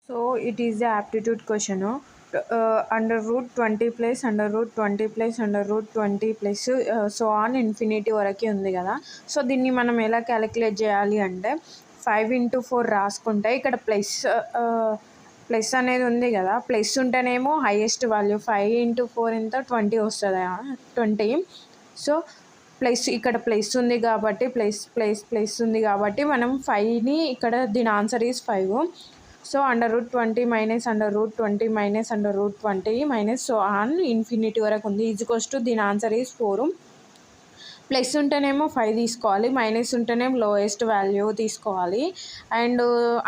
So it is the aptitude question. Under root 20 plus under root 20 plus under root 20 plus so on infinity వరకు ఉంది కదా. So దీన్ని మనం ఎలా calculate చేయాలి అంటే 5 into 4 రాసుకుంటే ఇక్కడ ప్లస్ అనేది ఉంది కదా. ప్లస్ ఉంటేనేమో హైయెస్ట్ వాల్యూ 5 into 4 ఎంత 20 వస్తుంది 20. సో ప్లస్ ఇక్కడ ప్లస్ ఉంది కాబట్టి ప్లస్ ఉంది కాబట్టి మనం 5ని ఇక్కడ దీని answer is 5. So under root 20 minus under root 20 minus under root 20 minus so on infinity వరకు ఉంది. ఈజ్కోస్ టు దీని ఆన్సర్ ఈజ్ 4. ప్లస్ ఉంటేనేమో 5 తీసుకోవాలి, మైనస్ ఉంటేనేమో లోయెస్ట్ వాల్యూ తీసుకోవాలి. And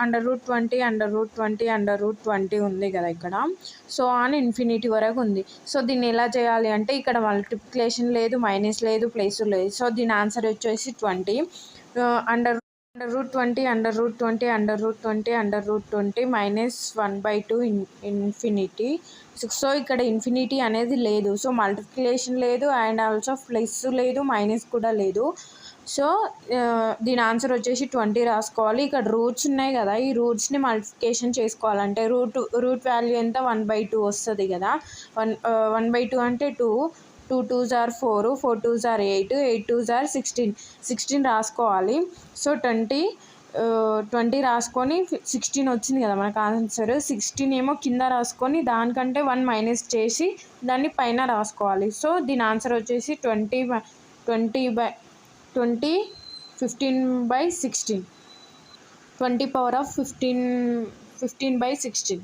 under root 20 under root 20 under root 20 ఉంది కదా ఇక్కడ. సో ఆన్ ఇన్ఫినిటీ వరకు ఉంది. సో దీన్ని ఎలా చేయాలి అంటే ఇక్కడ మల్టిప్లికేషన్ లేదు, మైనస్ లేదు, ప్లస్ లేదు. సో దీని ఆన్సర్ వచ్చేసి 20. Under root 20 under root 20 under root 20 under root 20 minus 1/2 infinity. So ఇక్కడ ఇన్ఫినిటీ అనేది లేదు. సో మల్టిప్లికేషన్ లేదు అండ్ ఆల్సో ప్లస్ లేదు, మైనస్ కూడా లేదు. సో దీని ఆన్సర్ వచ్చేసి 20 రాసుకోవాలి. ఇక్కడ రూట్స్ ఉన్నాయి కదా, ఈ రూట్స్ని మల్టిప్లికేషన్ చేసుకోవాలంటే రూట్ వాల్యూ ఎంత 1/2 వస్తుంది కదా. 1/2 అంటే 2 2 2s are 4, 4 2s are 8, 8 2s are 16 రాసుకోవాలి. సో 20 రాసుకొని 16 వచ్చింది కదా మనకు ఆన్సర్. 16 ఏమో కింద రాసుకొని దానికంటే 1 మైనస్ చేసి దాన్ని పైన రాసుకోవాలి. సో దీని ఆన్సర్ వచ్చేసి 15/16, 20 power of 15/16.